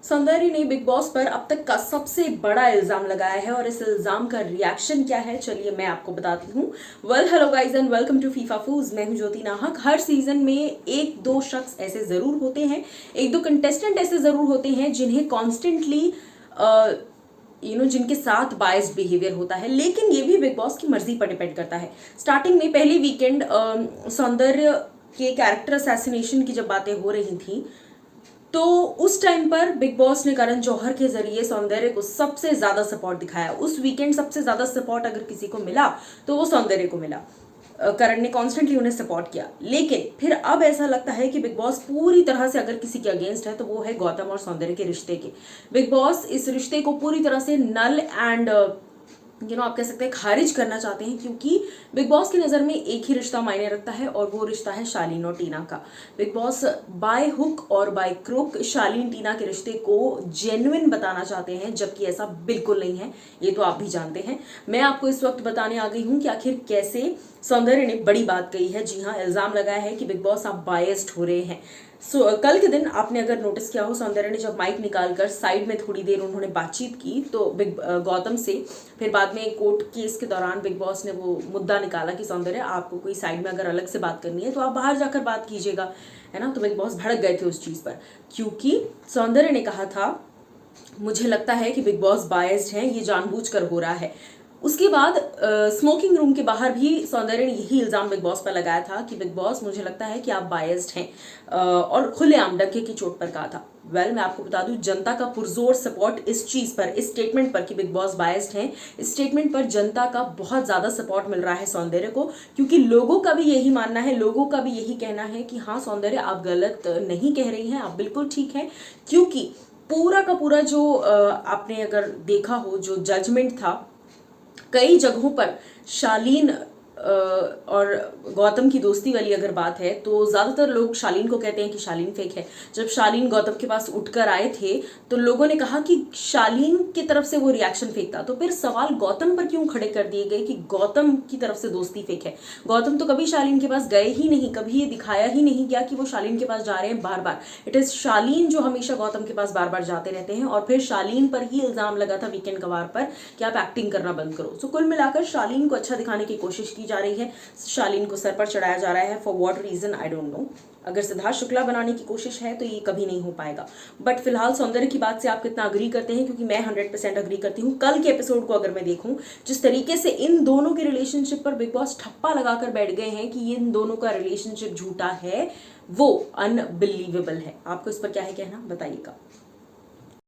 सौंदर्य ने big boss पर अब तक का सबसे बड़ा इल्जाम लगाया है और इस इल्जाम का रिएक्शन क्या है चलिए मैं आपको बताती हूँ। Hello guys and welcome to फीफा फूज। मैं हूँ ज्योति नाहक। हर सीजन में एक दो शख्स ऐसे जरूर होते हैं, एक दो कंटेस्टेंट ऐसे जरूर होते हैं जिन्हें कॉन्स्टेंटली जिनके साथ बायस्ड बिहेवियर होता है, लेकिन ये भी बिग बॉस की मर्जी पर डिपेंड करता है। स्टार्टिंग में पहले वीकेंड सौंदर्य के कैरेक्टर असैसिनेशन की जब बातें हो रही थी तो उस टाइम पर बिग बॉस ने करण जौहर के जरिए सौंदर्य को सबसे ज्यादा सपोर्ट दिखाया। उस वीकेंड सबसे ज्यादा सपोर्ट अगर किसी को मिला तो वो सौंदर्य को मिला। करण ने कॉन्स्टेंटली उन्हें सपोर्ट किया, लेकिन फिर अब ऐसा लगता है कि बिग बॉस पूरी तरह से अगर किसी के अगेंस्ट है तो वो है गौतम और सौंदर्य के रिश्ते के। बिग बॉस इस रिश्ते को पूरी तरह से नल एंड आप कह सकते हैं खारिज करना चाहते हैं, क्योंकि बिग बॉस की नज़र में एक ही रिश्ता मायने रखता है और वो रिश्ता है शालीन और टीना का। बिग बॉस बाय हुक और बाय क्रुक शालीन टीना के रिश्ते को जेन्युइन बताना चाहते हैं, जबकि ऐसा बिल्कुल नहीं है। ये तो आप भी जानते हैं। मैं आपको इस वक्त बताने आ गई हूँ कि आखिर कैसे सौंदर्य ने बड़ी बात कही है। जी हाँ, इल्ज़ाम लगाया है कि बिग बॉस आप बायस्ड हो रहे हैं। कल के दिन आपने अगर नोटिस किया हो, सौंदर्य ने जब माइक निकालकर साइड में थोड़ी देर उन्होंने बातचीत की तो गौतम से, फिर बाद में कोर्ट केस के दौरान बिग बॉस ने वो मुद्दा निकाला कि सौंदर्य आपको कोई साइड में अगर अलग से बात करनी है तो आप बाहर जाकर बात कीजिएगा, है ना। तो बिग बॉस भड़क गए थे उस चीज़ पर, क्योंकि सौंदर्य ने कहा था मुझे लगता है कि बिग बॉस बायस्ड हैं, ये जानबूझकर हो रहा है। उसके बाद स्मोकिंग रूम के बाहर भी सौंदर्य ने यही इल्ज़ाम बिग बॉस पर लगाया था कि बिग बॉस मुझे लगता है कि आप बायस्ड हैं, और खुलेआम डंके की चोट पर कहा था। मैं आपको बता दूं, जनता का पुरजोर सपोर्ट इस चीज़ पर, इस स्टेटमेंट पर कि बिग बॉस बायस्ड हैं, इस स्टेटमेंट पर जनता का बहुत ज़्यादा सपोर्ट मिल रहा है सौंदर्य को, क्योंकि लोगों का भी यही मानना है, लोगों का भी यही कहना है कि हाँ सौंदर्य आप गलत नहीं कह रही हैं, आप बिल्कुल ठीक हैं। क्योंकि पूरा का पूरा जो आपने अगर देखा हो जो जजमेंट था, कई जगहों पर शालीन और गौतम की दोस्ती वाली अगर बात है तो ज़्यादातर लोग शालीन को कहते हैं कि शालीन फेक है। जब शालीन गौतम के पास उठकर आए थे तो लोगों ने कहा कि शालीन की तरफ से वो रिएक्शन फेक था, तो फिर सवाल गौतम पर क्यों खड़े कर दिए गए कि गौतम की तरफ से दोस्ती फेक है। गौतम तो कभी शालीन के पास गए ही नहीं, कभी ये दिखाया ही नहीं गया कि वो शालीन के पास जा रहे हैं बार बार। इट इज़ शालीन जो हमेशा गौतम के पास बार बार जाते रहते हैं, और फिर शालीन पर ही इल्ज़ाम लगा था वीकेंड कवार पर कि आप एक्टिंग करना बंद करो। सो कुल मिलाकर शालीन को अच्छा दिखाने की कोशिश की जा रही है, शालीन को सर पर चढ़ाया जा रहा है। For what reason I don't know. अगर सिद्धार्थ शुक्ला बनाने की कोशिश है तो ये कभी नहीं हो पाएगा। बट फिलहाल सौंदर्य की बात से आप कितना अग्री करते हैं, क्योंकि मैं 100% अग्री करती हूँ। कल के एपिसोड को अगर मैं देखूं, जिस तरीके से इन दोनों के रिलेशनशिप पर बिग बॉस ठप्पा लगाकर बैठ गए हैं कि इन दोनों का रिलेशनशिप झूठा है, वो अनबिलीवेबल है। आपको इस पर क्या है कहना, बताइएगा।